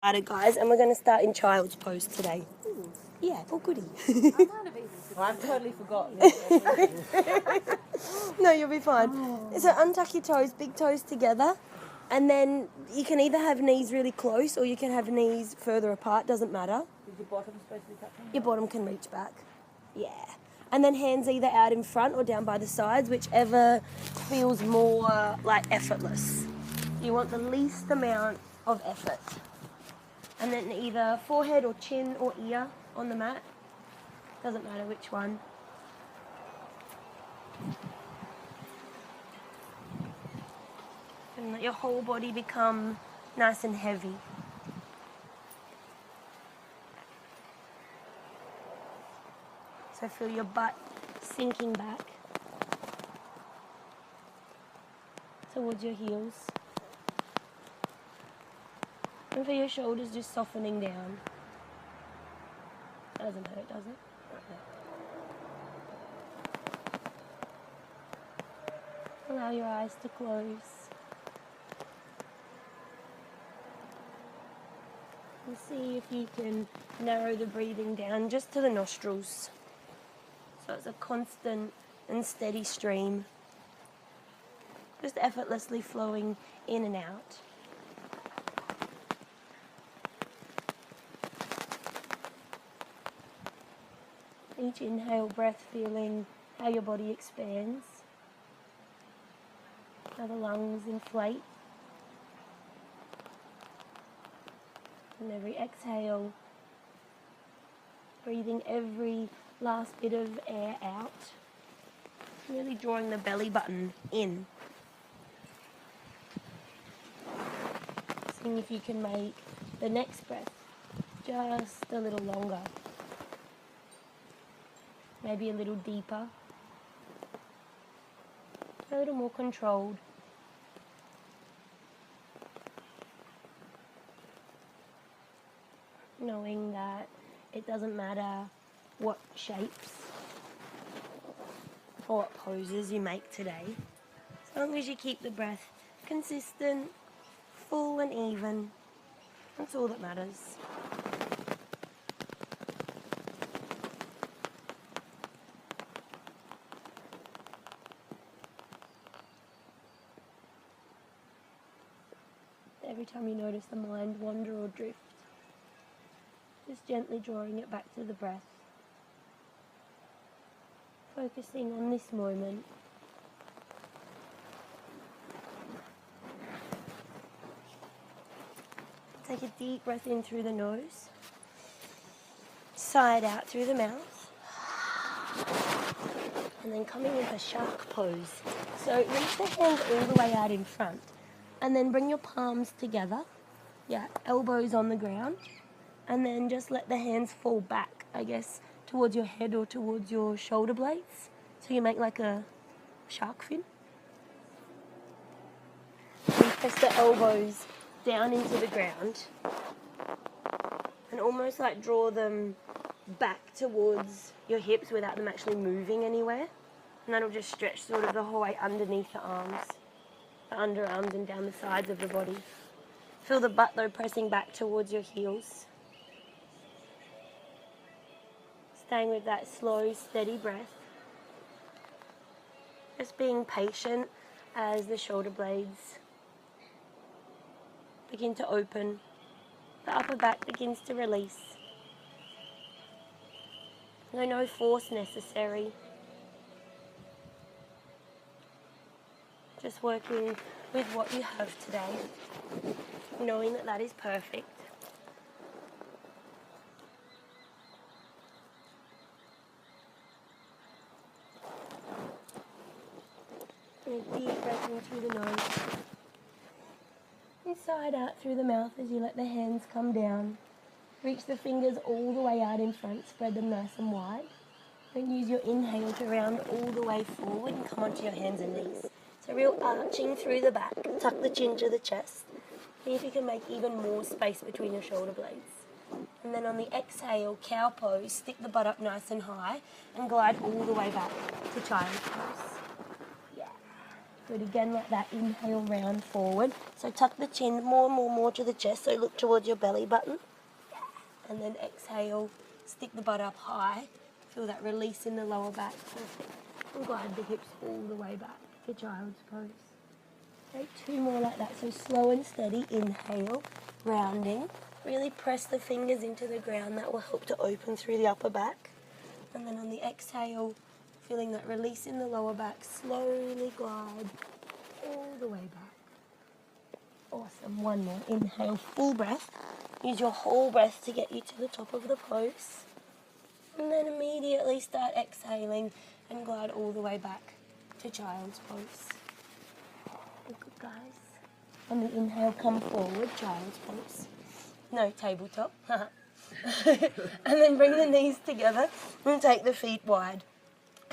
Alright guys, and we're going to start in child's pose today. Ooh. Yeah, all goody. I've totally forgotten. No, you'll be fine. So untuck your toes, big toes together, and then you can either have knees really close or you can have knees further apart, doesn't matter. Is your bottom supposed to be touching? Your bottom can reach back. Yeah. And then hands either out in front or down by the sides, whichever feels more like effortless. You want the least amount of effort. And then either forehead or chin or ear on the mat. Doesn't matter which one. And let your whole body become nice and heavy. So feel your butt sinking back towards your heels. And for your shoulders just softening down. That doesn't hurt, does it? No. Allow your eyes to close. And see if you can narrow the breathing down just to the nostrils. So it's a constant and steady stream. Just effortlessly flowing in and out. Each inhale breath, feeling how your body expands, how the lungs inflate, and every exhale, breathing every last bit of air out, really drawing the belly button in. Seeing if you can make the next breath just a little longer. Maybe a little deeper, a little more controlled. Knowing that it doesn't matter what shapes or what poses you make today, as long as you keep the breath consistent, full and even, that's all that matters. Every time you notice the mind wander or drift, just gently drawing it back to the breath, focusing on this moment. Take a deep breath in through the nose, side out through the mouth, and then coming into shark pose. So reach the hands all the way out in front. And then bring your palms together, elbows on the ground, and then just let the hands fall back, I guess, towards your head or towards your shoulder blades. So you make like a shark fin. And press the elbows down into the ground and almost like draw them back towards your hips without them actually moving anywhere. And that'll just stretch sort of the whole way underneath the arms. The underarms and down the sides of the body. Feel the butt though pressing back towards your heels. Staying with that slow, steady breath. Just being patient as the shoulder blades begin to open. The upper back begins to release. No force necessary. Just working with what you have today, knowing that that is perfect. And a deep breath in through the nose. Inside out through the mouth as you let the hands come down. Reach the fingers all the way out in front, spread them nice and wide. Then use your inhale to round all the way forward and come onto your hands and knees. So real arching through the back, tuck the chin to the chest. See if you can make even more space between your shoulder blades. And then on the exhale, cow pose, stick the butt up nice and high and glide all the way back to child's pose. Yeah. Good, again like that, inhale, round forward. So tuck the chin more to the chest, so look towards your belly button. And then exhale, stick the butt up high. Feel that release in the lower back. Perfect. And glide the hips all the way back to child's pose. Okay, 2 more like that. So slow and steady, inhale, rounding. Really press the fingers into the ground. That will help to open through the upper back. And then on the exhale, feeling that release in the lower back, slowly glide all the way back. Awesome. 1 more. Inhale, full breath. Use your whole breath to get you to the top of the pose. And then immediately start exhaling and glide all the way back to child's pose. Good, guys. On the inhale, come forward, child's pose. No tabletop. And then bring the knees together and take the feet wide.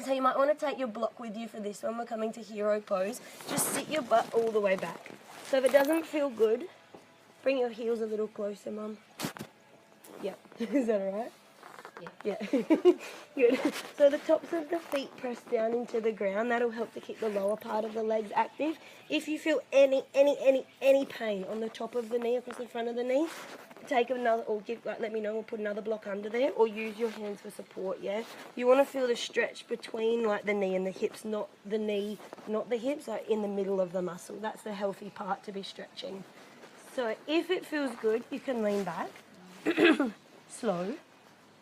So you might want to take your block with you for this one. We're coming to hero pose. Just sit your butt all the way back. So if it doesn't feel good, bring your heels a little closer, Mum. Yep. Is that all right? Yeah. Good. So the tops of the feet press down into the ground. That'll help to keep the lower part of the legs active. If you feel any pain on the top of the knee, across the front of the knee, take another, or let me know, we'll put another block under there, or use your hands for support, yeah? You want to feel the stretch between like the knee and the hips, not the knee, not the hips, like in the middle of the muscle. That's the healthy part to be stretching. So if it feels good, you can lean back. Slow.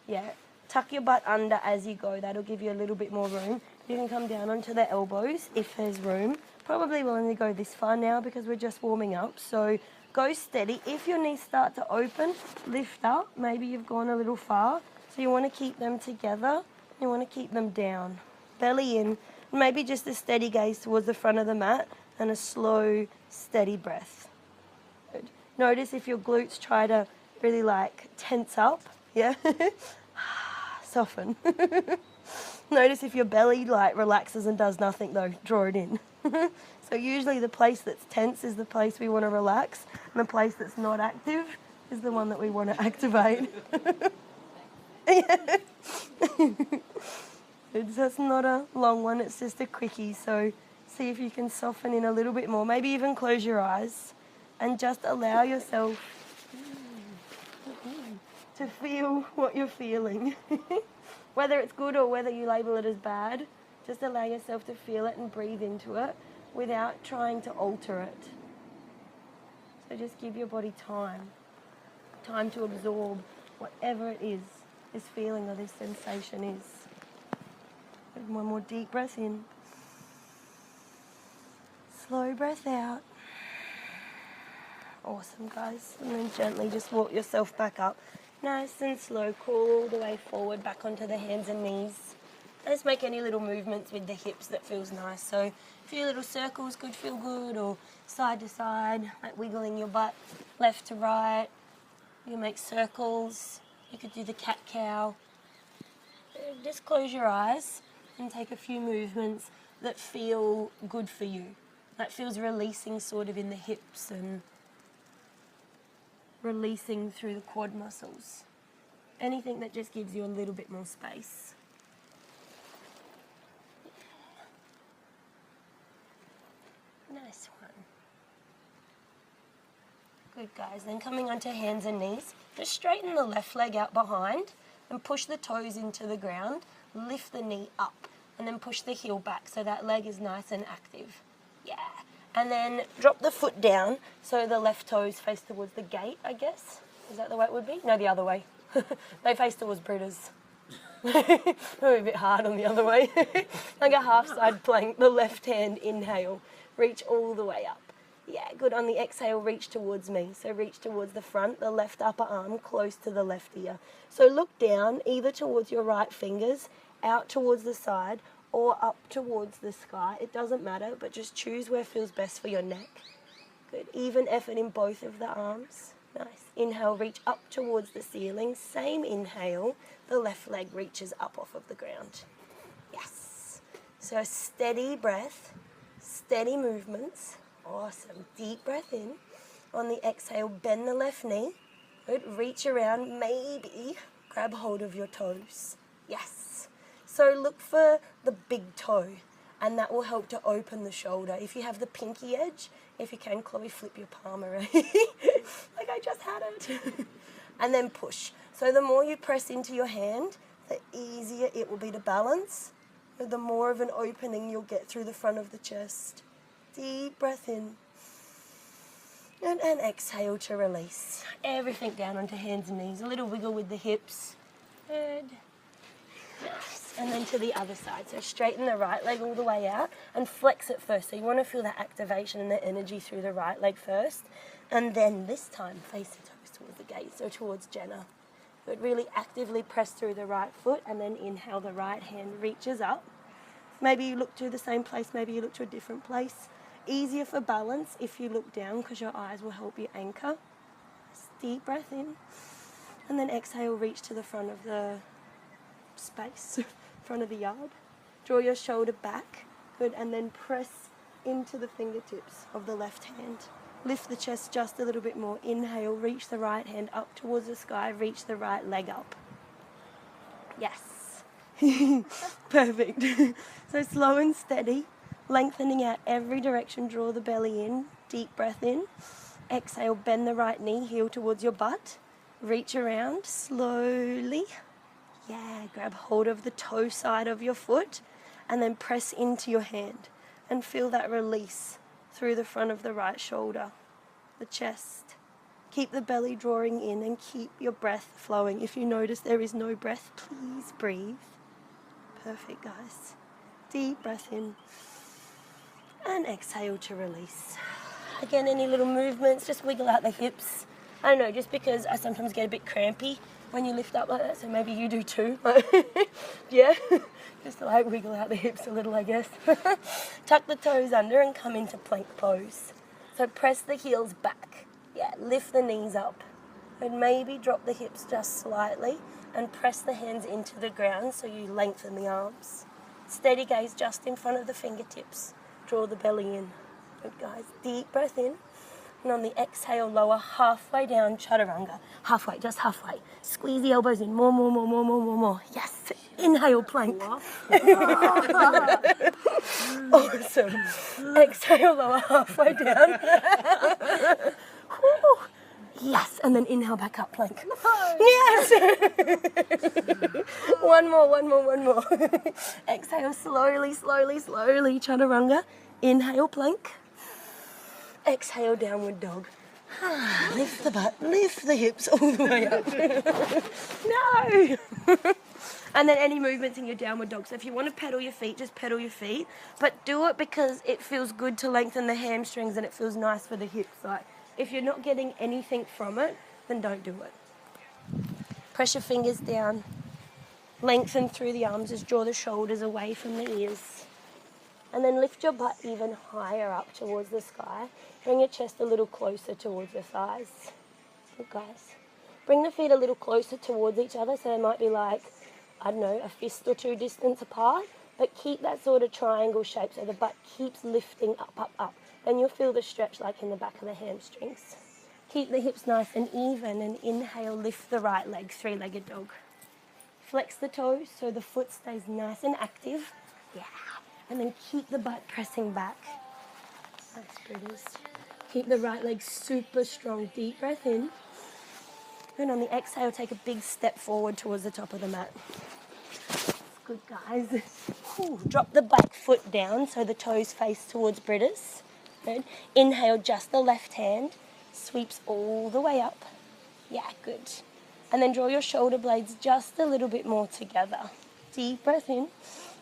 Yeah, tuck your butt under as you go. That'll give you a little bit more room. You can come down onto the elbows if there's room. Probably we'll only go this far now because we're just warming up. So go steady. If your knees start to open, lift up. Maybe you've gone a little far. So you want to keep them together. You want to keep them down. Belly in. Maybe just a steady gaze towards the front of the mat and a slow, steady breath. Good. Notice if your glutes try to really like tense up. Yeah. Soften. Notice if your belly like relaxes and does nothing though, draw it in. So usually the place that's tense is the place we want to relax, and the place that's not active is the one that we want to activate. It's not a long one, it's just a quickie, so see if you can soften in a little bit more. Maybe even close your eyes and just allow yourself to feel what you're feeling. Whether it's good or whether you label it as bad, just allow yourself to feel it and breathe into it without trying to alter it. So just give your body time to absorb whatever it is, this feeling or this sensation is. And 1 more deep breath in. Slow breath out. Awesome, guys. And then gently just walk yourself back up. Nice and slow, crawl all the way forward, back onto the hands and knees. Just make any little movements with the hips that feels nice. So a few little circles could feel good, or side to side, like wiggling your butt left to right. You can make circles. You could do the cat-cow. Just close your eyes and take a few movements that feel good for you. That feels releasing sort of in the hips and releasing through the quad muscles. Anything that just gives you a little bit more space. Nice one. Good, guys. Then coming onto hands and knees, just straighten the left leg out behind and push the toes into the ground. Lift the knee up and then push the heel back so that leg is nice and active. Yeah. And then drop the foot down so the left toes face towards the gate, I guess. Is that the way it would be? No, the other way. They face towards Britta's. Probably a bit hard on the other way. Like a half side plank, the left hand inhale. Reach all the way up. Yeah, good. On the exhale, reach towards me. So reach towards the front, the left upper arm close to the left ear. So look down either towards your right fingers, out towards the side, or up towards the sky. It doesn't matter, but just choose where feels best for your neck. Good. Even effort in both of the arms. Nice. Inhale, reach up towards the ceiling. Same inhale, the left leg reaches up off of the ground. Yes. So steady breath, steady movements. Awesome. Deep breath in. On the exhale, bend the left knee. Good. Reach around, maybe grab hold of your toes. Yes. So look for the big toe and that will help to open the shoulder. If you have the pinky edge, if you can, Chloe, flip your palm around. Like I just had it. And then push. So the more you press into your hand, the easier it will be to balance. The more of an opening you'll get through the front of the chest. Deep breath in. And exhale to release. Everything down onto hands and knees. A little wiggle with the hips. Good. Nice. And then to the other side. So straighten the right leg all the way out and flex it first. So you want to feel that activation and the energy through the right leg first. And then this time, face the toes towards the gaze, so towards Jenna. But really actively press through the right foot and then inhale, the right hand reaches up. Maybe you look to the same place, maybe you look to a different place. Easier for balance if you look down because your eyes will help you anchor. Deep breath in. And then exhale, reach to the front of the space, front of the yard. Draw your shoulder back. Good. And then press into the fingertips of the left hand. Lift the chest just a little bit more. Inhale, reach the right hand up towards the sky. Reach the right leg up. Yes. Perfect. So slow and steady. Lengthening out every direction. Draw the belly in. Deep breath in. Exhale, bend the right knee, heel towards your butt. Reach around slowly. Yeah, grab hold of the toe side of your foot and then press into your hand and feel that release through the front of the right shoulder, the chest. Keep the belly drawing in and keep your breath flowing. If you notice there is no breath, please breathe. Perfect, guys. Deep breath in and exhale to release. Again, any little movements, just wiggle out the hips. I don't know, just because I sometimes get a bit crampy when you lift up like that, so maybe you do too. Yeah, just to like wiggle out the hips a little, I guess. Tuck the toes under and come into plank pose. So press the heels back. Yeah, lift the knees up. And maybe drop the hips just slightly and press the hands into the ground so you lengthen the arms. Steady gaze just in front of the fingertips. Draw the belly in. Good, guys. Deep breath in. And on the exhale, lower halfway down, chaturanga. Halfway, just halfway. Squeeze the elbows in. More. Yes. Inhale, plank. Awesome. Exhale, lower halfway down. Yes. And then inhale back up, plank. No. Yes. One more. Exhale, slowly, chaturanga. Inhale, plank. Exhale, downward dog. Lift the butt, lift the hips all the way up. No! And then any movements in your downward dog. So if you want to pedal your feet, just pedal your feet. But do it because it feels good to lengthen the hamstrings and it feels nice for the hips. Like, if you're not getting anything from it, then don't do it. Press your fingers down. Lengthen through the arms. Just draw the shoulders away from the ears. And then lift your butt even higher up towards the sky. Bring your chest a little closer towards your thighs. Good, guys. Bring the feet a little closer towards each other, so they might be like, I don't know, a fist or two distance apart. But keep that sort of triangle shape so the butt keeps lifting up. Then you'll feel the stretch like in the back of the hamstrings. Keep the hips nice and even and inhale, lift the right leg, three-legged dog. Flex the toes so the foot stays nice and active. Yeah. And then keep the butt pressing back. Nice, breathers. Keep the right leg super strong. Deep breath in. And on the exhale, take a big step forward towards the top of the mat. Good, guys. Ooh, drop the back foot down so the toes face towards breathers. Good. Inhale, just the left hand. Sweeps all the way up. Yeah, good. And then draw your shoulder blades just a little bit more together. Deep breath in.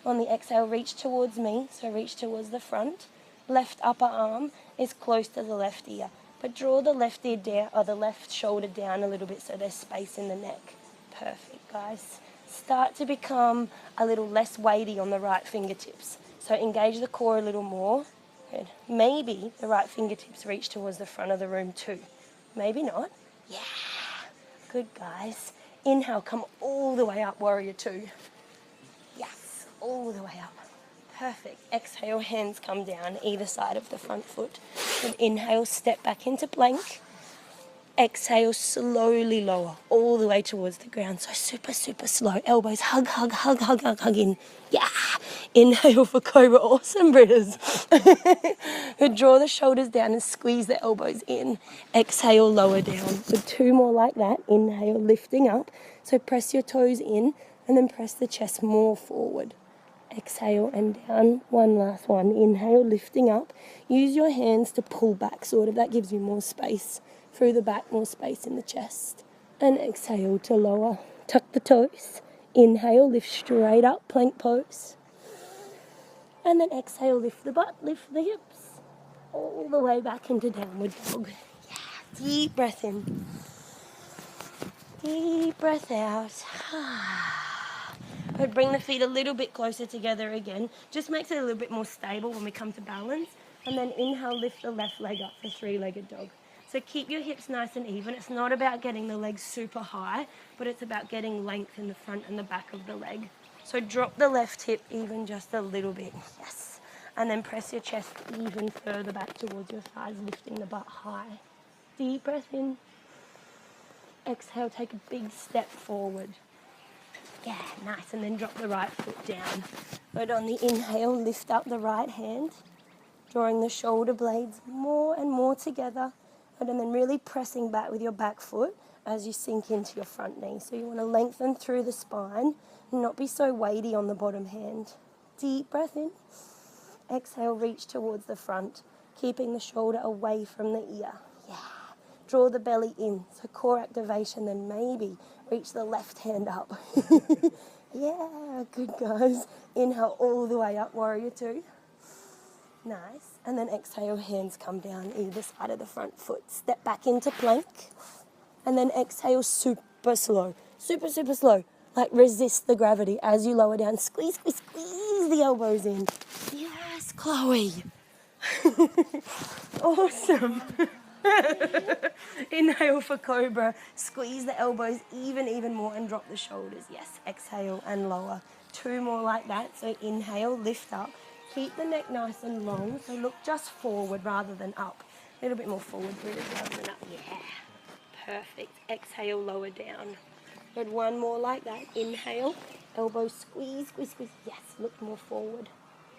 On the exhale, reach towards me, so reach towards the front. Left upper arm is close to the left ear, but draw the left ear down, or the left shoulder down a little bit so there's space in the neck. Perfect, guys. Start to become a little less weighty on the right fingertips. So engage the core a little more. Good. Maybe the right fingertips reach towards the front of the room too. Maybe not. Yeah. Good, guys. Inhale, come all the way up, warrior two. All the way up. Perfect. Exhale, hands come down either side of the front foot. And inhale, step back into plank. Exhale, slowly lower all the way towards the ground. So super, super slow. Elbows hug, hug, hug, hug, hug, hug in. Yeah. Inhale for cobra. Awesome, Britters. Draw the shoulders down and squeeze the elbows in. Exhale, lower down. So 2 more like that. Inhale, lifting up. So press your toes in and then press the chest more forward. Exhale and down. One last one. Inhale, lifting up. Use your hands to pull back, sort of. That gives you more space through the back, more space in the chest. And exhale to lower. Tuck the toes. Inhale, lift straight up, plank pose. And then exhale, lift the butt, lift the hips. All the way back into downward dog. Yeah. Deep breath in. Deep breath out. I'd bring the feet a little bit closer together again. Just makes it a little bit more stable when we come to balance. And then inhale, lift the left leg up for 3-legged dog. So keep your hips nice and even. It's not about getting the legs super high, but it's about getting length in the front and the back of the leg. So drop the left hip even just a little bit. Yes. And then press your chest even further back towards your thighs, lifting the butt high. Deep breath in. Exhale, take a big step forward. Yeah, nice. And then drop the right foot down. But on the inhale, lift up the right hand, drawing the shoulder blades more and more together. And then really pressing back with your back foot as you sink into your front knee. So you want to lengthen through the spine and not be so weighty on the bottom hand. Deep breath in. Exhale, reach towards the front, keeping the shoulder away from the ear. Yeah. Draw the belly in. So core activation, then maybe reach the left hand up. Yeah, good guys. Inhale all the way up, warrior 2. Nice. And then exhale, hands come down either side of the front foot. Step back into plank. And then exhale super slow. Super, super slow. Like resist the gravity as you lower down. Squeeze, squeeze, squeeze the elbows in. Yes, Chloe. Awesome. Inhale for cobra. Squeeze the elbows even more and drop the shoulders. Yes, exhale and lower. 2 more like that. So inhale, lift up. Keep the neck nice and long. So look just forward rather than up. A little bit more forward rather than up. Yeah. Perfect. Exhale, lower down. Good. 1 more like that. Inhale. Elbows squeeze, squeeze, squeeze. Yes, look more forward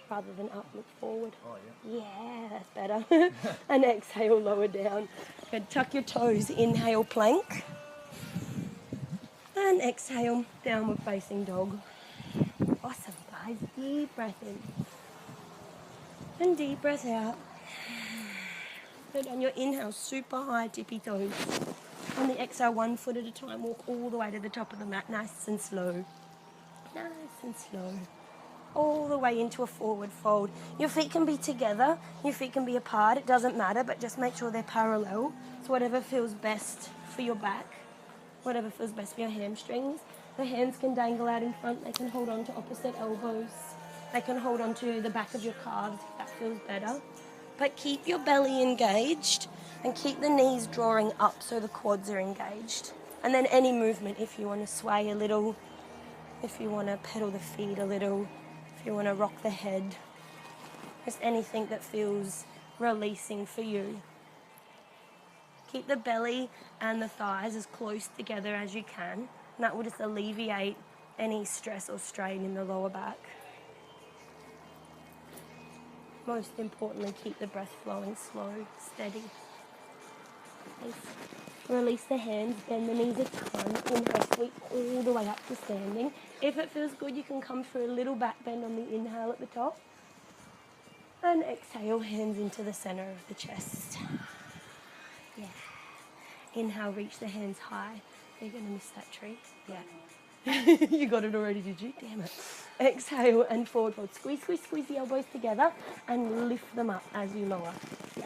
rather than up. Look forward. Oh, yeah. Yeah, that's better. And exhale, lower down. Good. Tuck your toes. Inhale, plank. And exhale, downward facing dog. Awesome, guys. Deep breath in. And deep breath out. Good. On your inhale, super high tippy toes. On the exhale, 1 foot at a time, walk all the way to the top of the mat, nice and slow. Nice and slow. All the way into a forward fold. Your feet can be together, your feet can be apart, it doesn't matter, but just make sure they're parallel. So whatever feels best for your back, whatever feels best for your hamstrings. The hands can dangle out in front, they can hold on to opposite elbows. They can hold on to the back of your calves if that feels better. But keep your belly engaged and keep the knees drawing up so the quads are engaged. And then any movement, if you want to sway a little, if you want to pedal the feet a little, if you want to rock the head, just anything that feels releasing for you. Keep the belly and the thighs as close together as you can, and that will just alleviate any stress or strain in the lower back. Most importantly, keep the breath flowing slow, steady. Release the hands, bend the knees a ton, inhale, sweep all the way up to standing. If it feels good, you can come through a little back bend on the inhale at the top. And exhale, hands into the center of the chest. Yeah. Inhale, reach the hands high. You're going to miss that tree. Yeah. You got it already, did you? Damn it. Exhale and forward fold. Squeeze, squeeze, squeeze the elbows together and lift them up as you lower. Yeah.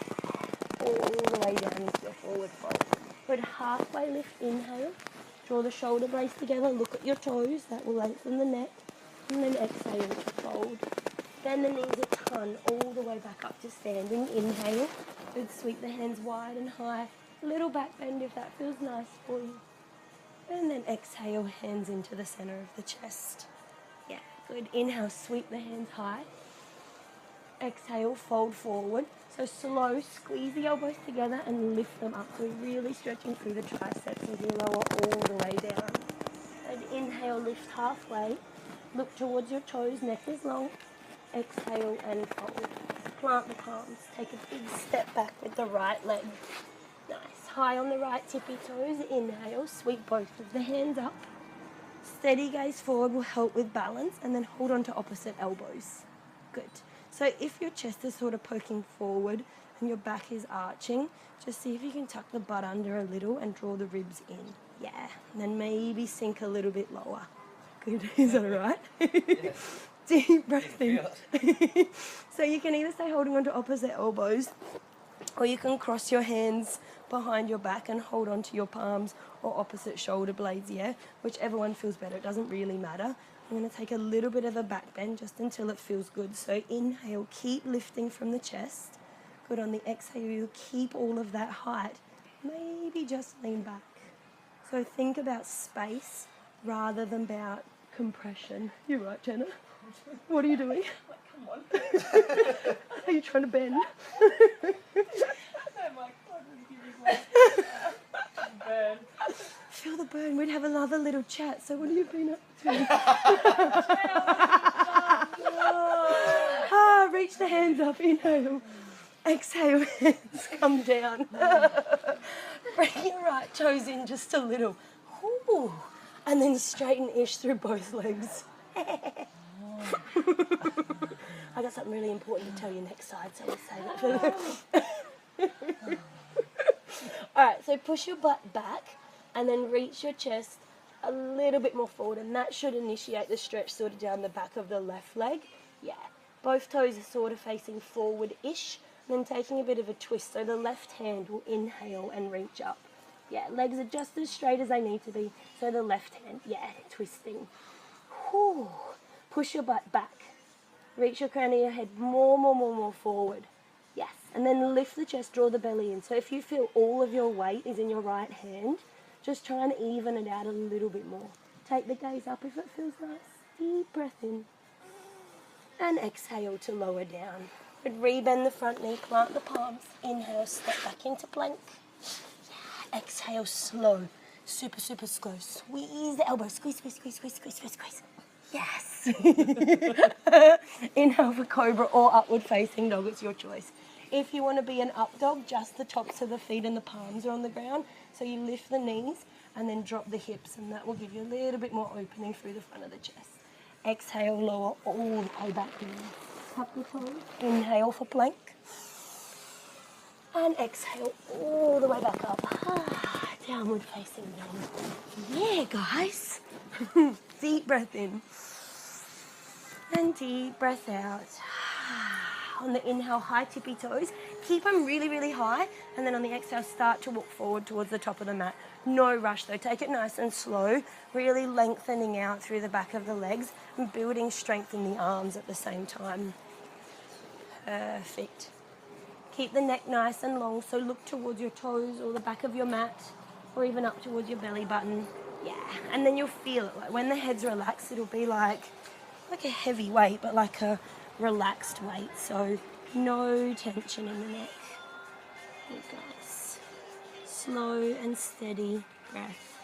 All the way down into your forward fold. Good. Halfway lift, inhale. Draw the shoulder blades together. Look at your toes. That will lengthen the neck. And then exhale to fold. Bend the knees a ton all the way back up to standing. Inhale. Good. Sweep the hands wide and high. Little back bend if that feels nice for you. And then exhale, hands into the center of the chest. Yeah, good. Inhale, sweep the hands high. Exhale, fold forward. So slow, squeeze the elbows together and lift them up. So really stretching through the triceps as you lower all the way down. And inhale, lift halfway. Look towards your toes, neck is long. Exhale and fold. Plant the palms. Take a big step back with the right leg. Nice. High on the right tippy toes. Inhale, sweep both of the hands up. Steady gaze forward will help with balance, and then hold on to opposite elbows. Good. So if your chest is sort of poking forward and your back is arching, just see if you can tuck the butt under a little and draw the ribs in. Yeah. And then maybe sink a little bit lower. Good. Is that all right? Yeah. Deep breath in. So you can either stay holding on to opposite elbows, or you can cross your hands behind your back and hold on to your palms or opposite shoulder blades, yeah? Whichever one feels better, it doesn't really matter. I'm going to take a little bit of a back bend just until it feels good. So inhale, keep lifting from the chest. Good. On the exhale, you'll keep all of that height. Maybe just lean back. So think about space rather than about compression. You're right, Jenna. What are you doing? Come on. Are you trying to bend? Burn. Feel the burn. We'd have another little chat. So what have you been up to? Reach the hands up. Inhale. Exhale. Hands come down. Bring your right toes in just a little. Ooh. And then straighten-ish through both legs. I got something really important to tell you next side, so we'll save it for the... Alright, so push your butt back and then reach your chest a little bit more forward, and that should initiate the stretch sort of down the back of the left leg. Yeah, both toes are sort of facing forward-ish, and then taking a bit of a twist, so the left hand will inhale and reach up. Yeah, legs are just as straight as they need to be, so the left hand, yeah, twisting. Whew. Push your butt back. Reach your crown of your head more forward. Yes, and then lift the chest, draw the belly in. So if you feel all of your weight is in your right hand, just try and even it out a little bit more. Take the gaze up if it feels nice. Deep breath in. And exhale to lower down. But rebend the front knee, plant the palms. Inhale, step back into plank. Exhale, slow. Super slow. Squeeze the elbow. Squeeze. Yes. Inhale for cobra or upward facing dog. It's your choice. If you want to be an up dog, just the tops of the feet and the palms are on the ground. So you lift the knees and then drop the hips, and that will give you a little bit more opening through the front of the chest. Exhale, lower all the way back down. Tap the toes. Inhale for plank. And exhale all the way back up. Downward facing dog. Yeah, guys. Deep breath in. And deep breath out. On the inhale, high tippy toes. Keep them really high. And then on the exhale, start to walk forward towards the top of the mat. No rush though. Take it nice and slow. Really lengthening out through the back of the legs and building strength in the arms at the same time. Perfect. Keep the neck nice and long. So look towards your toes or the back of your mat, or even up towards your belly button. Yeah. And then you'll feel it. Like when the head's relaxed, it'll be like a heavy weight, but like a relaxed weight, so no tension in the neck. Good, guys. Slow and steady breath.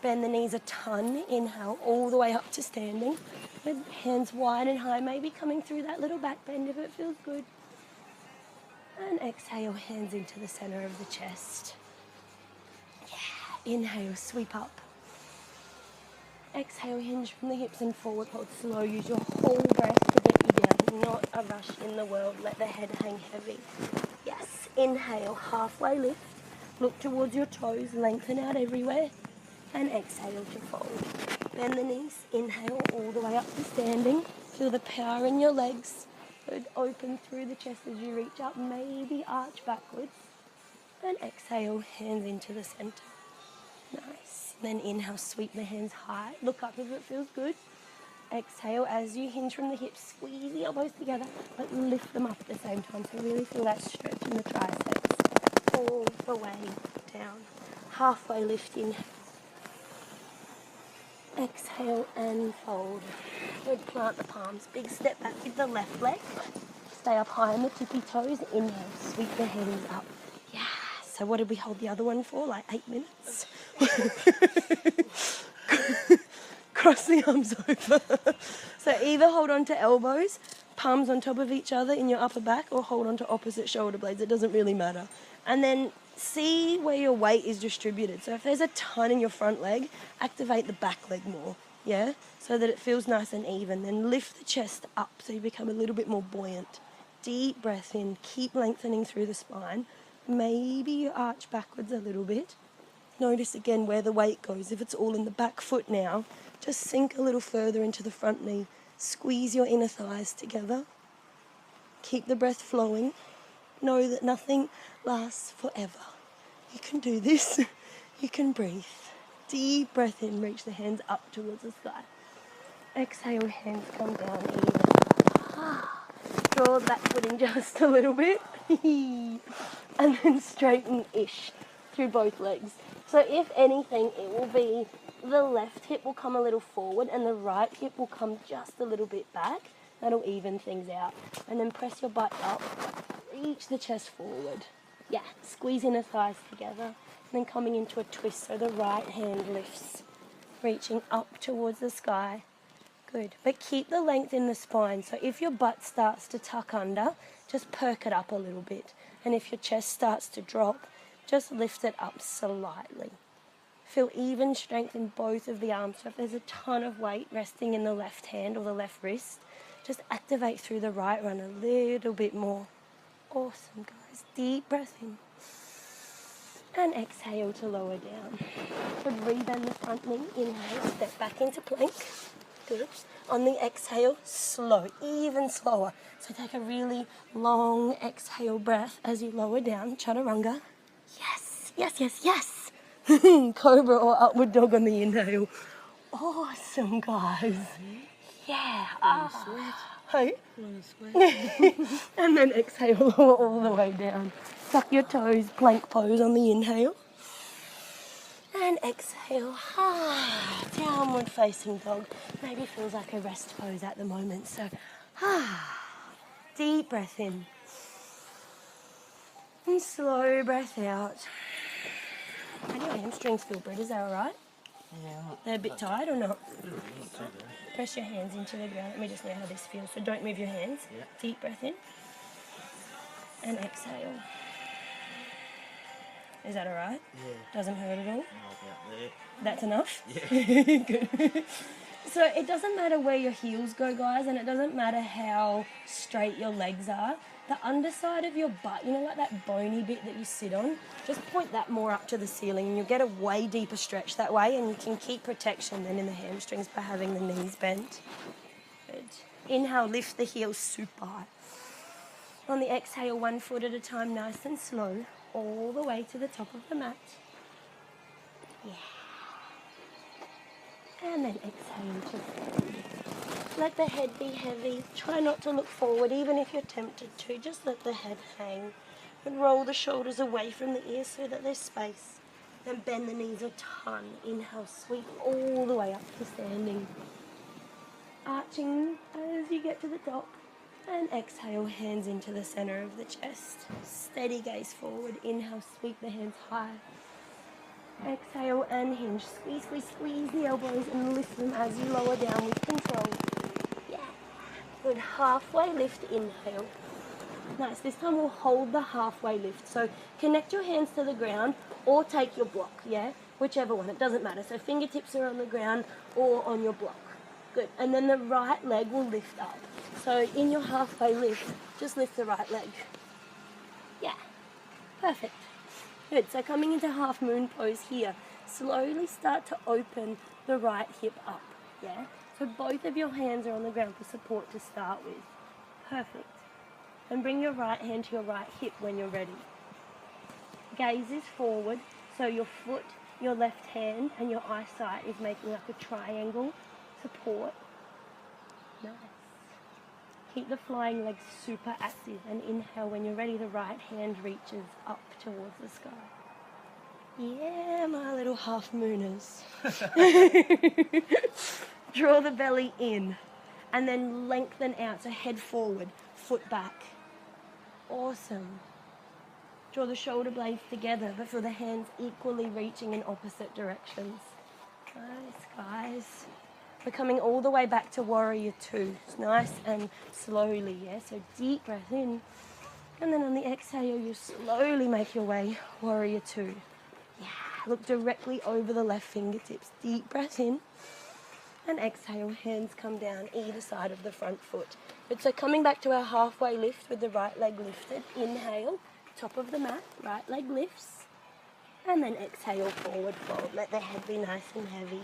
Bend the knees a ton. Inhale all the way up to standing. With hands wide and high, maybe coming through that little back bend if it feels good. And exhale, hands into the center of the chest. Yeah. Inhale, sweep up. Exhale, hinge from the hips and forward fold slow. Use your whole breath to get you down. Not a rush in the world. Let the head hang heavy. Yes. Inhale, halfway lift. Look towards your toes. Lengthen out everywhere. And exhale to fold. Bend the knees. Inhale all the way up to standing. Feel the power in your legs. Good. Open through the chest as you reach up. Maybe arch backwards. And exhale, hands into the center. Nice. Then inhale, sweep the hands high. Look up if it feels good. Exhale as you hinge from the hips. Squeeze the elbows together, but lift them up at the same time. So really feel that stretch in the triceps. All the way down. Halfway lift in. Exhale and fold. Good, plant the palms. Big step back with the left leg. Stay up high on the tippy toes. Inhale, sweep the hands up. Yeah. So what did we hold the other one for? Like 8 minutes? Cross the arms over. So either hold on to elbows, palms on top of each other in your upper back, or hold on to opposite shoulder blades. It doesn't really matter. And then see where your weight is distributed. So if there's a ton in your front leg, activate the back leg more, yeah? So that it feels nice and even. Then lift the chest up so you become a little bit more buoyant. Deep breath in, keep lengthening through the spine. Maybe you arch backwards a little bit. Notice again where the weight goes. If it's all in the back foot now, just sink a little further into the front knee. Squeeze your inner thighs together. Keep the breath flowing. Know that nothing lasts forever. You can do this. You can breathe. Deep breath in, reach the hands up towards the sky. Exhale, hands come down even. Draw the back foot in just a little bit. And then straighten-ish through both legs. So if anything, it will be the left hip will come a little forward and the right hip will come just a little bit back. That'll even things out. And then press your butt up. Reach the chest forward. Yeah, squeeze inner thighs together. And then coming into a twist, so the right hand lifts. Reaching up towards the sky. Good. But keep the length in the spine. So if your butt starts to tuck under, just perk it up a little bit. And if your chest starts to drop, just lift it up slightly. Feel even strength in both of the arms. So if there's a ton of weight resting in the left hand or the left wrist, just activate through the right one a little bit more. Awesome, guys. Deep breath in. And exhale to lower down. Good, rebend the front knee. Inhale, step back into plank. Good. On the exhale, slow, even slower. So take a really long exhale breath as you lower down. Chaturanga. Yes, yes, yes, yes. Cobra or upward dog on the inhale. Awesome, guys. Yeah. Hey. And then exhale all the way down. Tuck your toes, plank pose on the inhale. And exhale, downward facing dog. Maybe feels like a rest pose at the moment. So, deep breath in. And slow breath out. How do your hamstrings feel, Brett? Is that alright? Yeah. They're a bit tight or not? Press your hands into the ground. Let me just know how this feels. So don't move your hands. Yeah. Deep breath in. And exhale. Is that alright? Yeah. Doesn't hurt at all? Not out there. That's enough? Yeah. Good. So it doesn't matter where your heels go, guys, and it doesn't matter how straight your legs are. The underside of your butt, you know, like that bony bit that you sit on, just point that more up to the ceiling and you'll get a way deeper stretch that way, and you can keep protection then in the hamstrings by having the knees bent. Good. Inhale, lift the heels super high. On the exhale, 1 foot at a time, nice and slow, all the way to the top of the mat. Yeah. And then exhale to forward. Let the head be heavy. Try not to look forward, even if you're tempted to. Just let the head hang. And roll the shoulders away from the ears so that there's space. Then bend the knees a ton. Inhale, sweep all the way up to standing. Arching as you get to the top. And exhale, hands into the center of the chest. Steady gaze forward. Inhale, sweep the hands high. Exhale and hinge. Squeeze, squeeze, squeeze the elbows and lift them as you lower down with control. Yeah. Good. Halfway lift, inhale. Nice. This time we'll hold the halfway lift. So connect your hands to the ground or take your block, yeah? Whichever one. It doesn't matter. So fingertips are on the ground or on your block. Good. And then the right leg will lift up. So in your halfway lift, just lift the right leg. Yeah. Perfect. Good, so coming into half moon pose here, slowly start to open the right hip up, yeah? So both of your hands are on the ground for support to start with. Perfect. And bring your right hand to your right hip when you're ready. Gaze is forward, so your foot, your left hand, and your eyesight is making like a triangle support. Nice. Keep the flying legs super active and inhale. When you're ready, the right hand reaches up towards the sky. Yeah, my little half mooners. Draw the belly in And then lengthen out, so head forward, foot back. Awesome. Draw the shoulder blades together, but feel the hands equally reaching in opposite directions. Nice, guys. We're coming all the way back to warrior two. It's nice and slowly, yeah? So deep breath in. And then on the exhale, you slowly make your way warrior two. Yeah, look directly over the left fingertips. Deep breath in. And exhale, hands come down either side of the front foot. But so coming back to our halfway lift with the right leg lifted. Inhale, top of the mat, right leg lifts. And then exhale, forward fold. Let the head be nice and heavy.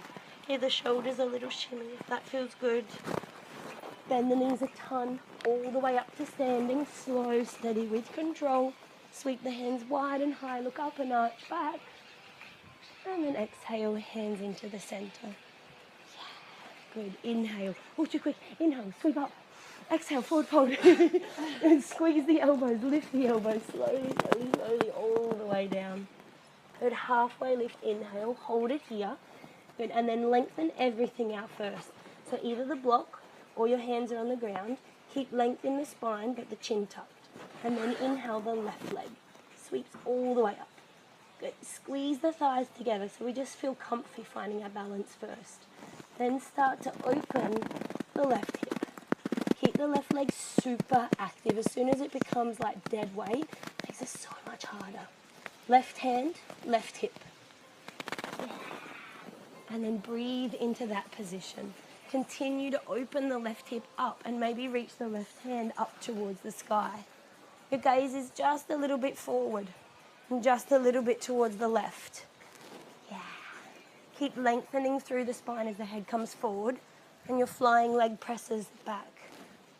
Give the shoulders a little shimmy if that feels good. Bend the knees a ton, all the way up to standing. Slow, steady with control. Sweep the hands wide and high, look up and arch back. And then exhale, hands into the center. Good. Inhale. Oh, too quick. Inhale. Sweep up. Exhale. Forward fold. And squeeze the elbows. Lift the elbows. Slowly, slowly, slowly. All the way down. Good. Halfway lift. Inhale. Hold it here. Good. And then lengthen everything out first. So either the block or your hands are on the ground. Keep length in the spine, but the chin tucked. And then inhale the left leg. Sweeps all the way up. Good. Squeeze the thighs together so we just feel comfy finding our balance first. Then start to open the left hip. Keep the left leg super active. As soon as it becomes like dead weight, it makes it so much harder. Left hand, left hip. And then breathe into that position. Continue to open the left hip up and maybe reach the left hand up towards the sky. Your gaze is just a little bit forward and just a little bit towards the left. Yeah. Keep lengthening through the spine as the head comes forward and your flying leg presses back.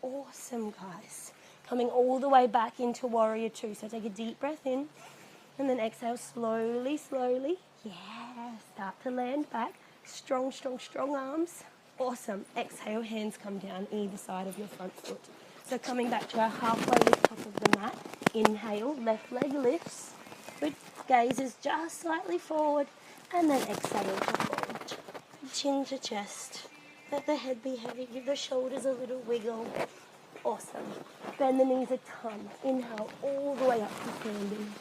Awesome, guys. Coming all the way back into warrior two. So take a deep breath in and then exhale slowly, slowly. Yeah, start to land back. Strong, strong, strong arms. Awesome. Exhale, hands come down either side of your front foot. So coming back to our halfway lift top of the mat. Inhale, left leg lifts. Good. Gaze is just slightly forward. And then exhale to fold. Chin to chest. Let the head be heavy. Give the shoulders a little wiggle. Awesome. Bend the knees a ton. Inhale all the way up to standing.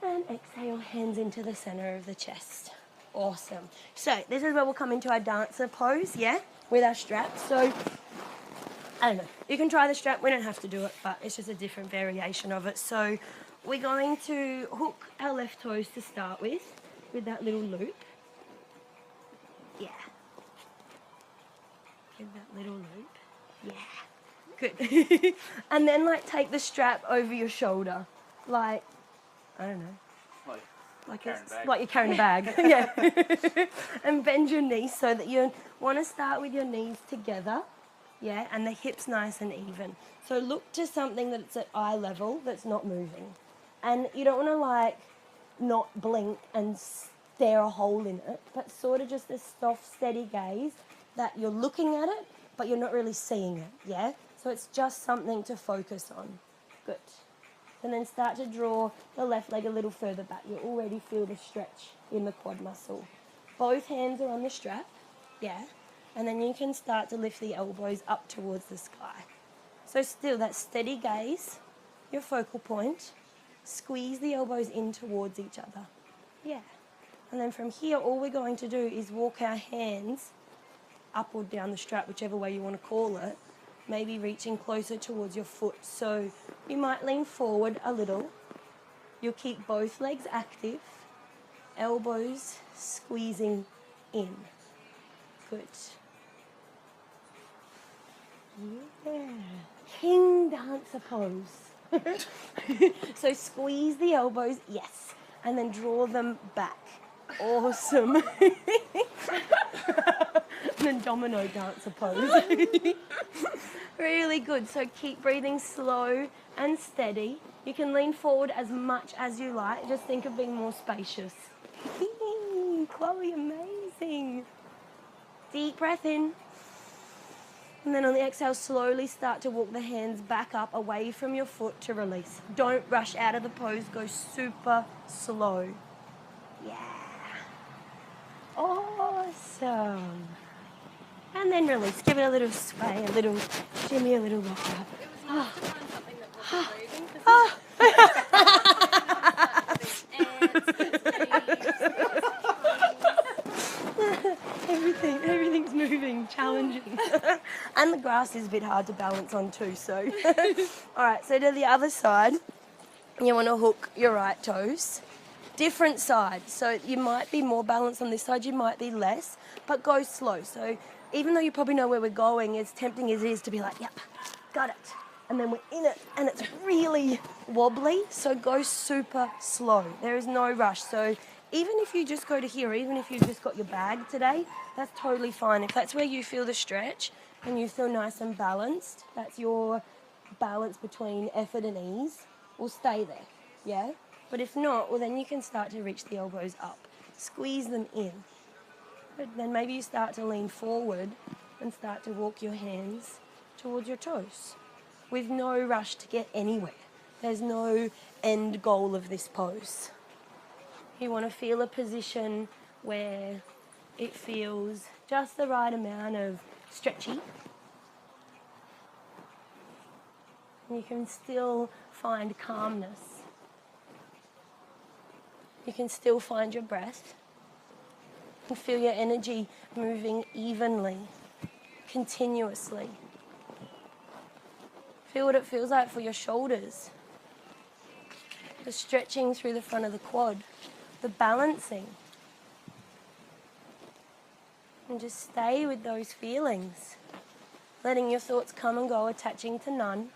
And exhale, hands into the center of the chest. Awesome. So this is where we'll come into our dancer pose, yeah? With our straps. So, I don't know. You can try the strap. We don't have to do it, but it's just a different variation of it. So we're going to hook our left toes to start with that little loop. Yeah. Give that little loop. Yeah. Good. And then like take the strap over your shoulder. Like, I don't know. Like you're carrying a bag. Yeah. And bend your knees so that you want to start with your knees together. Yeah, and the hips nice and even. So look to something that's at eye level that's not moving. And you don't want to like not blink and stare a hole in it, but sort of just this soft, steady gaze that you're looking at it, but you're not really seeing it, yeah? So it's just something to focus on. Good. And then start to draw the left leg a little further back. You already feel the stretch in the quad muscle. Both hands are on the strap, yeah? And then you can start to lift the elbows up towards the sky. So still that steady gaze, your focal point. Squeeze the elbows in towards each other. Yeah. And then from here, all we're going to do is walk our hands up or down the strap, whichever way you want to call it, maybe reaching closer towards your foot. So you might lean forward a little. You'll keep both legs active, elbows squeezing in. Good. Yeah. King dancer pose. So squeeze the elbows, yes, and then draw them back. Awesome. And then domino dancer pose. Really good. So keep breathing slow and steady. You can lean forward as much as you like. Just think of being more spacious. Chloe, amazing. Deep breath in. And then on the exhale, slowly start to walk the hands back up away from your foot to release. Don't rush out of the pose. Go super slow. Yeah. Awesome. And And then release. Give it a little sway, a little shimmy, a little rock out. Everything's moving, challenging. And the grass is a bit hard to balance on too, so. Alright, so to the other side, you want to hook your right toes. Different side, so you might be more balanced on this side, you might be less, but go slow. So even though you probably know where we're going, as tempting as it is to be like, yep, got it. And then we're in it, and it's really wobbly, so go super slow. There is no rush. So even if you just go to here, even if you've just got your bag today, that's totally fine. If that's where you feel the stretch and you feel nice and balanced, that's your balance between effort and ease, will stay there, yeah? But if not, well, then you can start to reach the elbows up. Squeeze them in. But then maybe you start to lean forward and start to walk your hands towards your toes with no rush to get anywhere. There's no end goal of this pose. You want to feel a position where it feels just the right amount of stretchy. You can still find calmness. You can still find your breath. You can feel your energy moving evenly, continuously. Feel what it feels like for your shoulders. The stretching through the front of the quad. The balancing. And just stay with those feelings. Letting your thoughts come and go, attaching to none.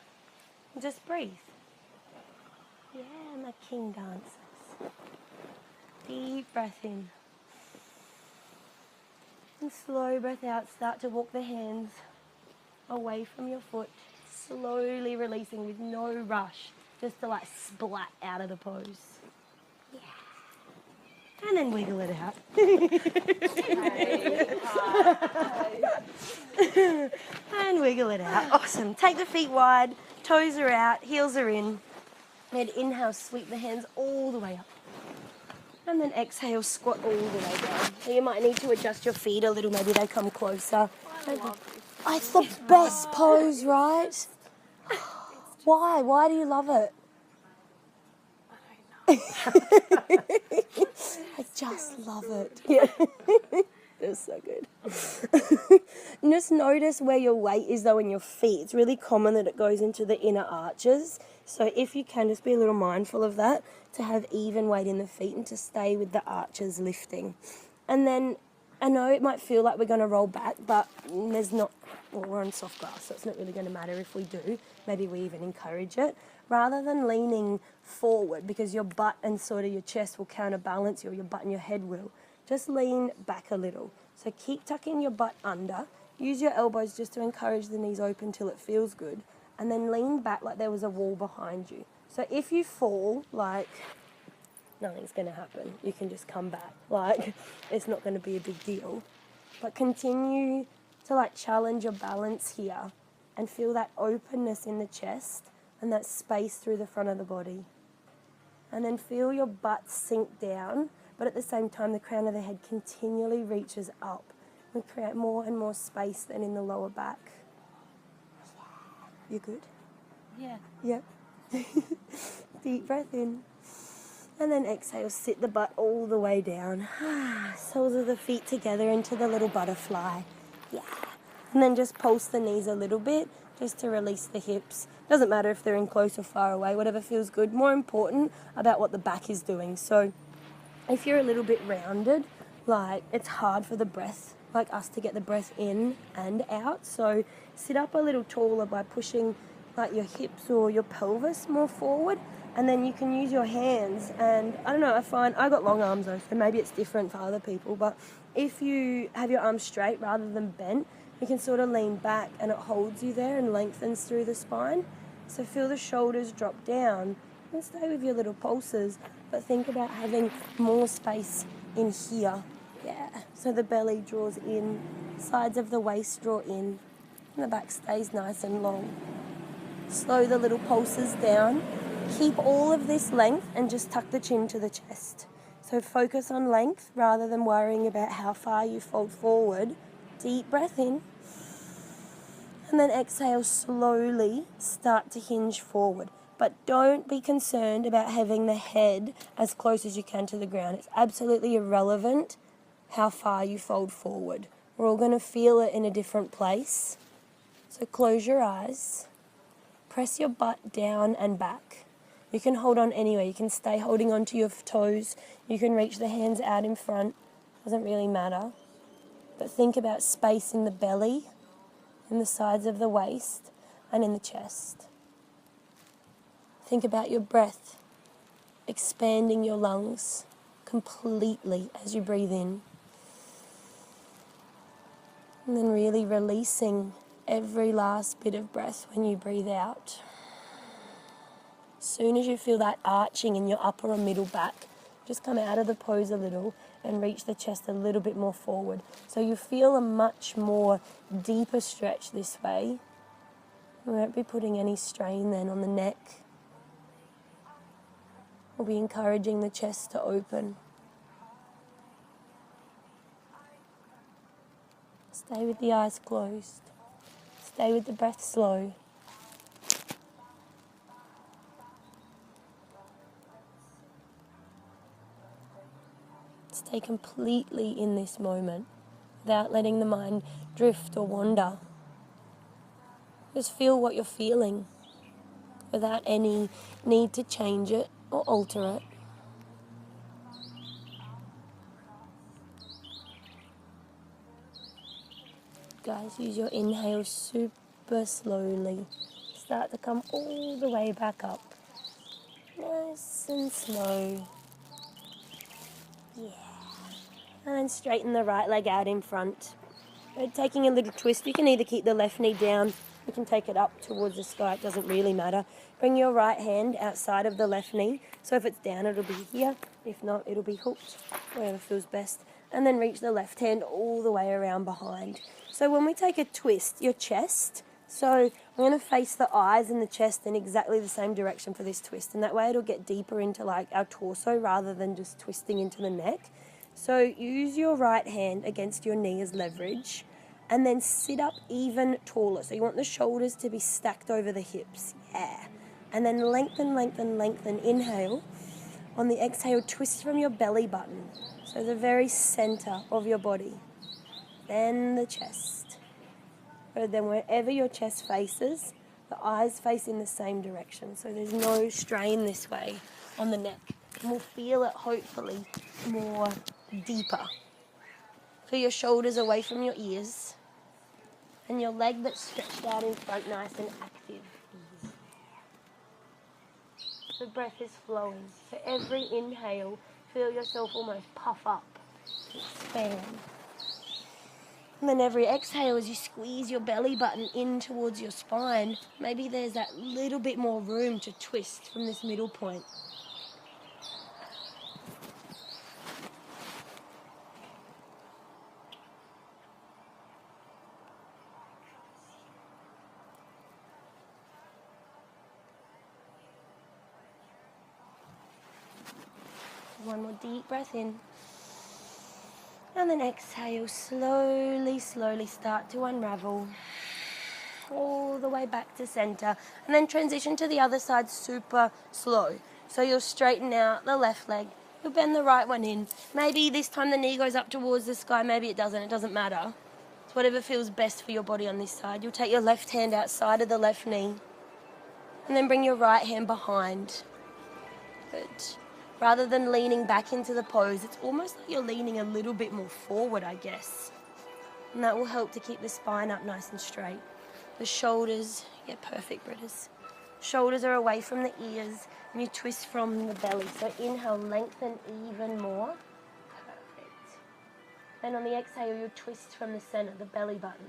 And just breathe. Yeah, my king dancers. Deep breath in. And slow breath out. Start to walk the hands away from your foot. Slowly releasing with no rush. Just to like splat out of the pose. Yeah. And then wiggle it out. And wiggle it out. Awesome. Take the feet wide. Toes are out. Heels are in. And inhale, sweep the hands all the way up. And then exhale, squat all the way down. So you might need to adjust your feet a little. Maybe they come closer. It's the best pose, right? Why? Why do you love it? I just love it. Yeah. It's so good. Just notice where your weight is though in your feet. It's really common that it goes into the inner arches. So if you can, just be a little mindful of that, to have even weight in the feet and to stay with the arches lifting. And then I know it might feel like we're going to roll back, but there's not, well, we're on soft grass, so it's not really going to matter if we do. Maybe we even encourage it. Rather than leaning forward, because your butt and sort of your chest will counterbalance you, or your butt and your head will, just lean back a little. So keep tucking your butt under. Use your elbows just to encourage the knees open till it feels good. And then lean back like there was a wall behind you. So if you fall, like, nothing's going to happen. You can just come back. Like, it's not going to be a big deal. But continue to, like, challenge your balance here and feel that openness in the chest and that space through the front of the body. And then feel your butt sink down, but at the same time the crown of the head continually reaches up and create more and more space then in the lower back. You good? Yeah. Yep. Deep breath in. And then exhale, sit the butt all the way down. Soles of the feet together into the little butterfly. Yeah. And then just pulse the knees a little bit just to release the hips. Doesn't matter if they're in close or far away, whatever feels good. More important about what the back is doing. So if you're a little bit rounded, like it's hard for the breath, like us, to get the breath in and out. So sit up a little taller by pushing like your hips or your pelvis more forward. And then you can use your hands, and I don't know, I find I got long arms though, so maybe it's different for other people, but if you have your arms straight rather than bent, you can sort of lean back and it holds you there and lengthens through the spine. So feel the shoulders drop down and stay with your little pulses, but think about having more space in here. Yeah, so the belly draws in, sides of the waist draw in, and the back stays nice and long. Slow the little pulses down. Keep all of this length and just tuck the chin to the chest. So focus on length rather than worrying about how far you fold forward. Deep breath in. And then exhale, slowly start to hinge forward. But don't be concerned about having the head as close as you can to the ground. It's absolutely irrelevant how far you fold forward. We're all going to feel it in a different place. So close your eyes. Press your butt down and back. You can hold on anywhere. You can stay holding onto your toes. You can reach the hands out in front. Doesn't really matter. But think about space in the belly, in the sides of the waist, and in the chest. Think about your breath, expanding your lungs completely as you breathe in. And then really releasing every last bit of breath when you breathe out. As soon as you feel that arching in your upper or middle back, just come out of the pose a little and reach the chest a little bit more forward. So you feel a much more deeper stretch this way. We won't be putting any strain then on the neck. We'll be encouraging the chest to open. Stay with the eyes closed. Stay with the breath slow. Stay completely in this moment without letting the mind drift or wander. Just feel what you're feeling without any need to change it or alter it. Guys, use your inhale super slowly. Start to come all the way back up. Nice and slow. Yeah. And then straighten the right leg out in front. Taking a little twist. You can either keep the left knee down. You can take it up towards the sky. It doesn't really matter. Bring your right hand outside of the left knee. So if it's down, it'll be here. If not, it'll be hooked. Whatever feels best. And then reach the left hand all the way around behind. So when we take a twist, your chest, so I'm going to face the eyes and the chest in exactly the same direction for this twist. And that way it'll get deeper into like our torso rather than just twisting into the neck. So use your right hand against your knee as leverage. And then sit up even taller. So you want the shoulders to be stacked over the hips. Yeah. And then lengthen, lengthen, lengthen. Inhale. On the exhale, twist from your belly button. So the very center of your body. Then the chest. And then wherever your chest faces, the eyes face in the same direction. So there's no strain this way on the neck. And we'll feel it hopefully more deeper. Feel your shoulders away from your ears. And your leg that's stretched out in front, nice and active. The breath is flowing. So every inhale, feel yourself almost puff up, expand. And then every exhale, as you squeeze your belly button in towards your spine, maybe there's that little bit more room to twist from this middle point. One more deep breath in. And then exhale, slowly, slowly start to unravel. All the way back to center. And then transition to the other side super slow. So you'll straighten out the left leg. You'll bend the right one in. Maybe this time the knee goes up towards the sky. Maybe it doesn't. It doesn't matter. It's whatever feels best for your body on this side. You'll take your left hand outside of the left knee. And then bring your right hand behind. Good. Rather than leaning back into the pose, it's almost like you're leaning a little bit more forward, I guess. And that will help to keep the spine up nice and straight. The shoulders, yeah, perfect, Britters. Shoulders are away from the ears, and you twist from the belly. So inhale, lengthen even more. Perfect. Then on the exhale, you'll twist from the center, the belly button.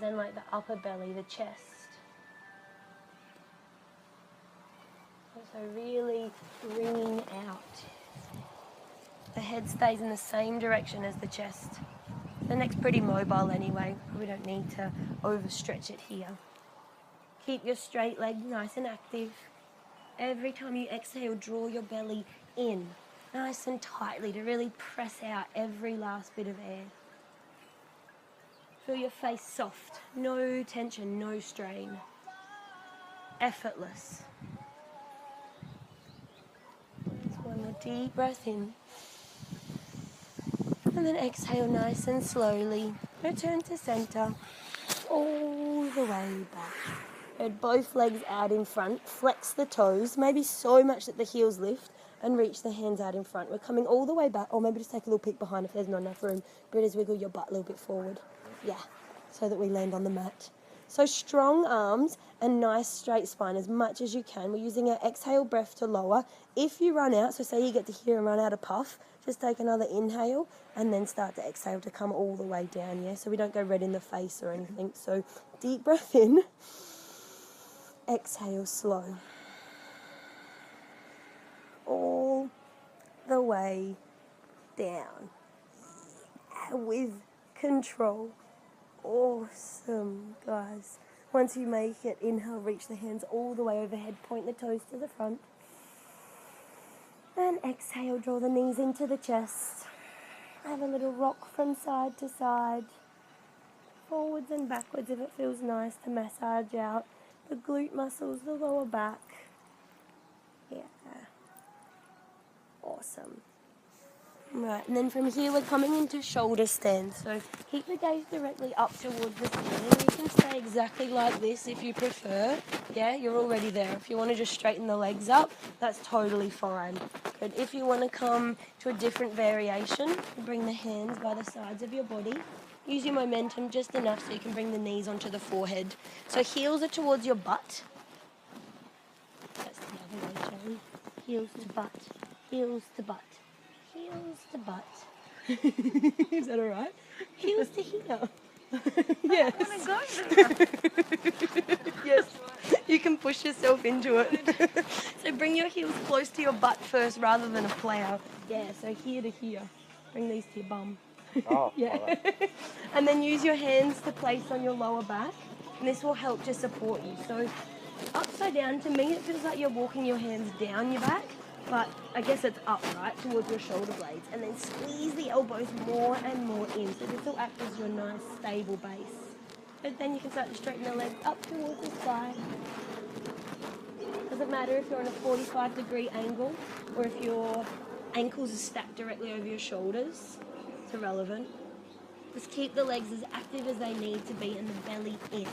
Then like the upper belly, the chest. So really bringing out. The head stays in the same direction as the chest. The neck's pretty mobile anyway. We don't need to overstretch it here. Keep your straight leg nice and active. Every time you exhale, draw your belly in, nice and tightly to really press out every last bit of air. Feel your face soft, no tension, no strain. Effortless. Just one more deep breath in. And then exhale nice and slowly. Return to center. All the way back. Spread both legs out in front. Flex the toes, maybe so much that the heels lift, and reach the hands out in front. We're coming all the way back, or maybe just take a little peek behind if there's not enough room. Britta's wiggle your butt a little bit forward. Yeah, so that we land on the mat. So strong arms and nice straight spine as much as you can. We're using our exhale breath to lower. If you run out, so say you get to here and run out of puff, just take another inhale and then start to exhale to come all the way down, yeah? So we don't go red in the face or anything. So deep breath in, exhale slow. All the way down with control. Awesome, guys. Once you make it, inhale, reach the hands all the way overhead, point the toes to the front. And exhale, draw the knees into the chest. Have a little rock from side to side. Forwards and backwards if it feels nice to massage out the glute muscles, the lower back. Yeah. Awesome. Right, and then from here we're coming into shoulder stand. So keep the gaze directly up towards the ceiling. You can stay exactly like this if you prefer. Yeah, you're already there. If you want to just straighten the legs up, that's totally fine. But if you want to come to a different variation, bring the hands by the sides of your body. Use your momentum just enough so you can bring the knees onto the forehead. So heels are towards your butt. That's the other way, Jane. Heels to butt. Heels to butt. Heels to butt. Is that alright? Heels to heel. Yes. I want to go there. Yes. You can push yourself into it. So bring your heels close to your butt first rather than a plough. Yeah, so here to here. Bring these to your bum. Oh, yeah. And then use your hands to place on your lower back. And this will help to support you. So upside down, to me, it feels like you're walking your hands down your back. But I guess it's up, right, towards your shoulder blades. And then squeeze the elbows more and more in. So this will act as your nice, stable base. But then you can start to straighten the legs up towards the sky. Doesn't matter if you're on a 45-degree angle or if your ankles are stacked directly over your shoulders. It's irrelevant. Just keep the legs as active as they need to be and the belly in.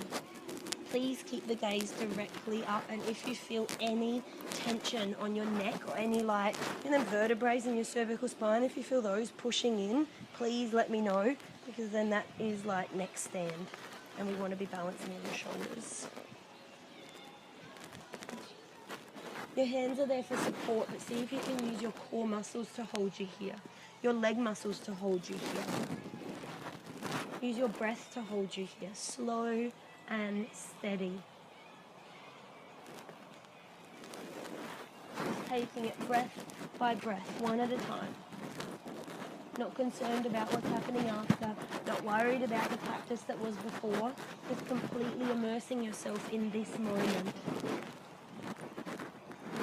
Please keep the gaze directly up, and if you feel any tension on your neck or any vertebrae in your cervical spine, if you feel those pushing in, please let me know, because then that is like neck stand and we want to be balancing in your shoulders. Your hands are there for support, but see if you can use your core muscles to hold you here, your leg muscles to hold you here. Use your breath to hold you here, slow and steady. Just taking it breath by breath, one at a time. Not concerned about what's happening after, not worried about the practice that was before, just completely immersing yourself in this moment.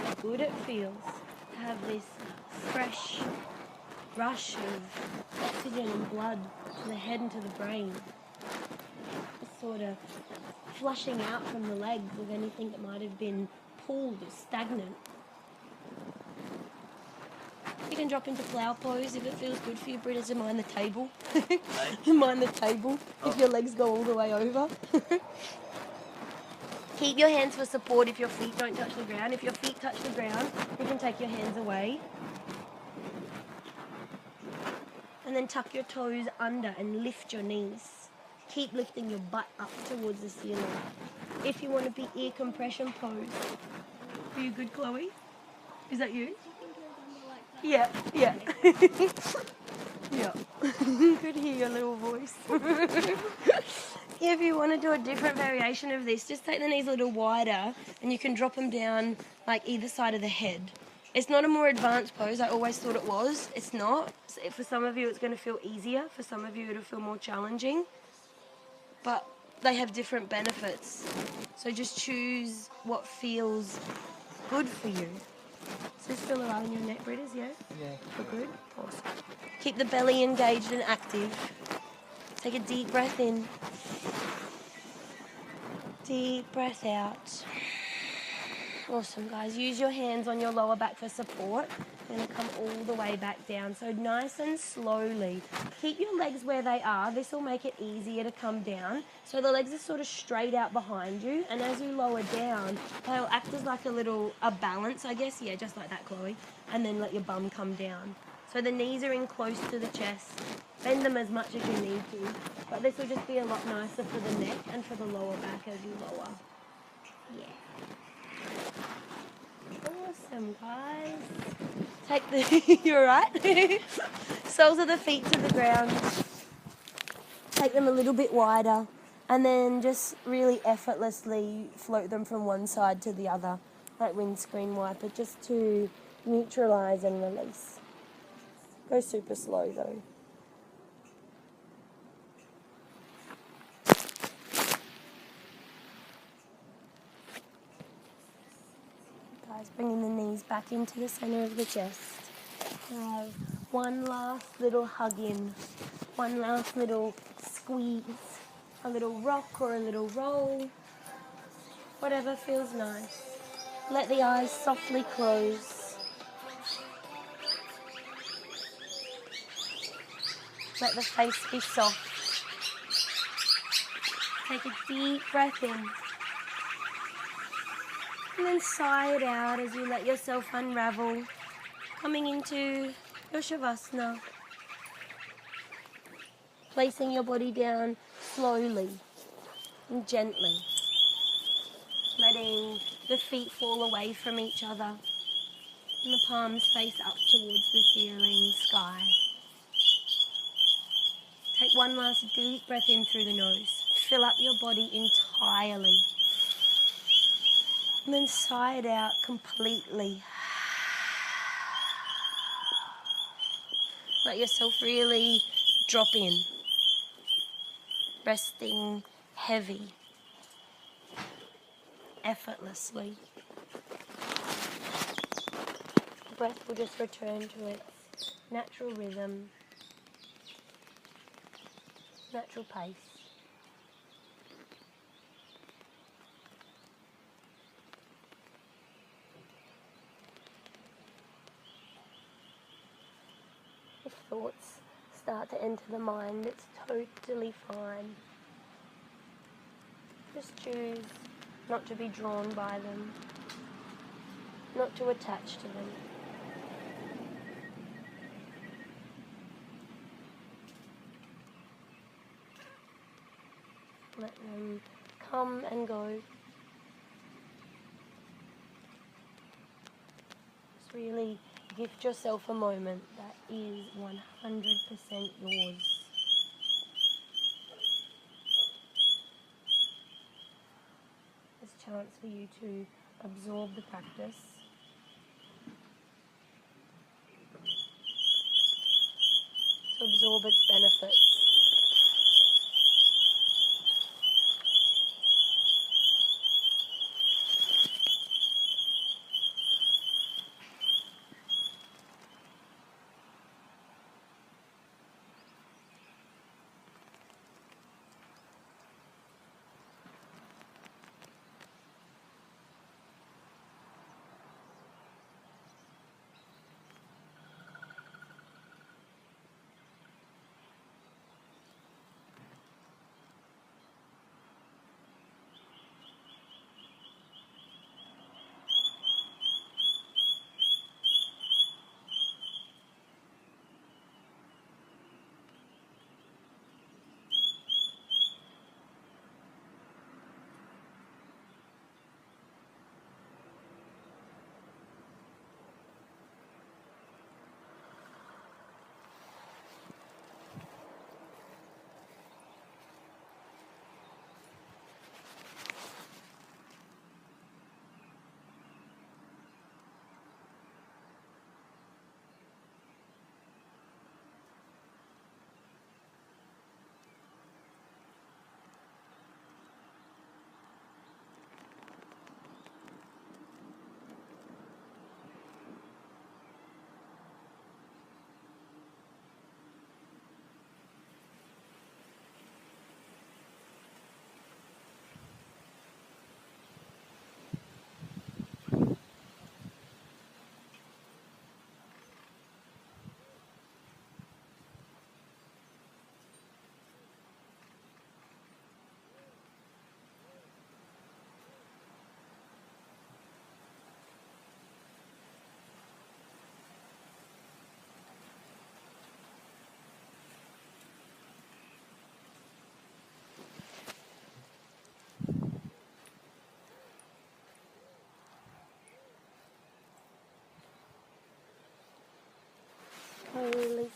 How good it feels to have this fresh rush of oxygen and blood to the head and to the brain. Just sort of flushing out from the legs of anything that might have been pulled or stagnant. You can drop into flower pose if it feels good for you, Britta, to mind the table. Mind the table if your legs go all the way over. Keep your hands for support if your feet don't touch the ground. If your feet touch the ground, you can take your hands away. And then tuck your toes under and lift your knees. Keep lifting your butt up towards the ceiling. If you want to be ear compression pose. Are you good, Chloe? Is that you? Yeah. Yeah. Could hear your little voice. If you want to do a different variation of this, just take the knees a little wider and you can drop them down like either side of the head. It's not a more advanced pose. I always thought it was. It's not. For some of you, it's going to feel easier. For some of you, it'll feel more challenging. But they have different benefits. So just choose what feels good for you. So just feel around your neck, Britters, yeah? Yeah. Feel good? Awesome. Keep the belly engaged and active. Take a deep breath in. Deep breath out. Awesome, guys. Use your hands on your lower back for support. You're going to come all the way back down. So nice and slowly. Keep your legs where they are. This will make it easier to come down. So the legs are sort of straight out behind you. And as you lower down, they'll act as like a balance, I guess. Yeah, just like that, Chloe. And then let your bum come down. So the knees are in close to the chest. Bend them as much as you need to. But this will just be a lot nicer for the neck and for the lower back as you lower. Yeah. Awesome, guys. Take the, you're right. Soles of the feet to the ground. Take them a little bit wider and then just really effortlessly float them from one side to the other, like windscreen wiper, just to neutralise and release. Go super slow though. Guys, bringing the knees back into the centre of the chest. Have one last little hug in, one last little squeeze, a little rock or a little roll, whatever feels nice. Let the eyes softly close. Let the face be soft. Take a deep breath in. And then sigh it out as you let yourself unravel, coming into your shavasana. Placing your body down slowly and gently. Letting the feet fall away from each other. And the palms face up towards the ceiling, sky. Take one last deep breath in through the nose. Fill up your body entirely. And then sigh it out completely. Let yourself really drop in. Resting heavy. Effortlessly. The breath will just return to its natural rhythm, natural pace. If thoughts start to enter the mind, it's totally fine. Just choose not to be drawn by them, not to attach to them. Let them come and go. Just really gift yourself a moment that is 100% yours. There's a chance for you to absorb the practice. To absorb its benefits.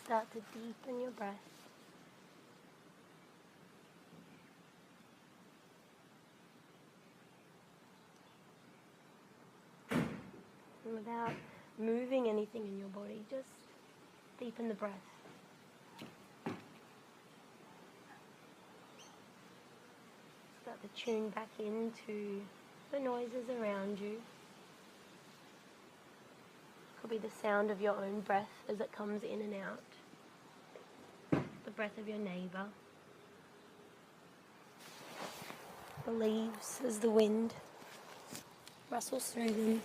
Start to deepen your breath. And without moving anything in your body, just deepen the breath. Start to tune back into the noises around you. Could be the sound of your own breath as it comes in and out. The breath of your neighbour. The leaves as the wind rustles through them.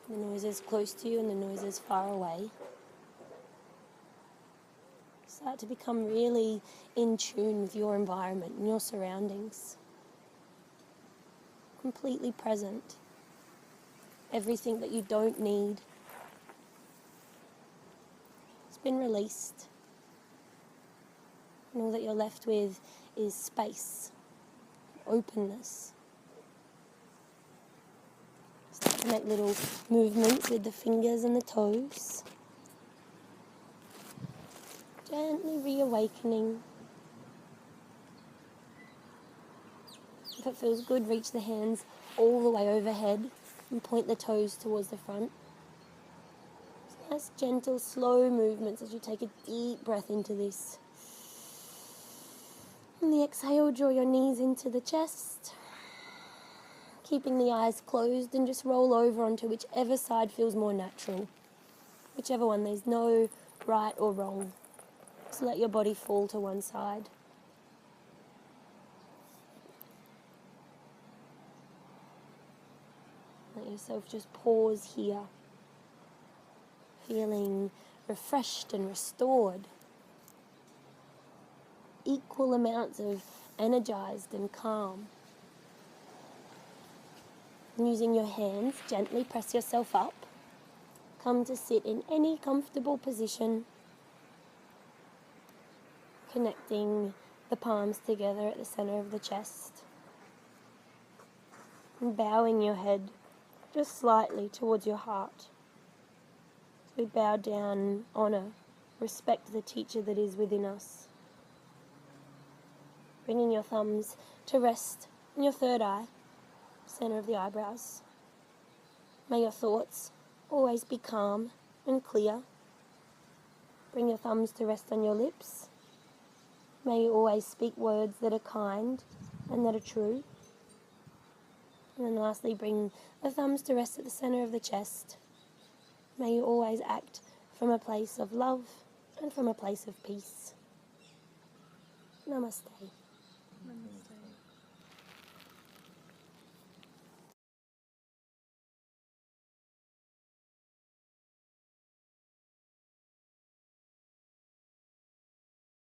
The noises close to you and the noises far away. Start to become really in tune with your environment and your surroundings. Completely present. Everything that you don't need has been released. And all that you're left with is space, openness. Start to make little movements with the fingers and the toes. Gently reawakening. If it feels good, reach the hands all the way overhead and point the toes towards the front. Just nice, gentle, slow movements as you take a deep breath into this. On the exhale, draw your knees into the chest. Keeping the eyes closed and just roll over onto whichever side feels more natural. Whichever one, there's no right or wrong. Just let your body fall to one side. Let yourself just pause here, feeling refreshed and restored. Equal amounts of energized and calm. And using your hands, gently press yourself up. Come to sit in any comfortable position, connecting the palms together at the center of the chest. And bowing your head just slightly towards your heart. So we bow down, honor, respect the teacher that is within us. Bringing your thumbs to rest in your third eye, center of the eyebrows. May your thoughts always be calm and clear. Bring your thumbs to rest on your lips. May you always speak words that are kind and that are true. And then lastly, bring the thumbs to rest at the center of the chest. May you always act from a place of love and from a place of peace. Namaste. Namaste.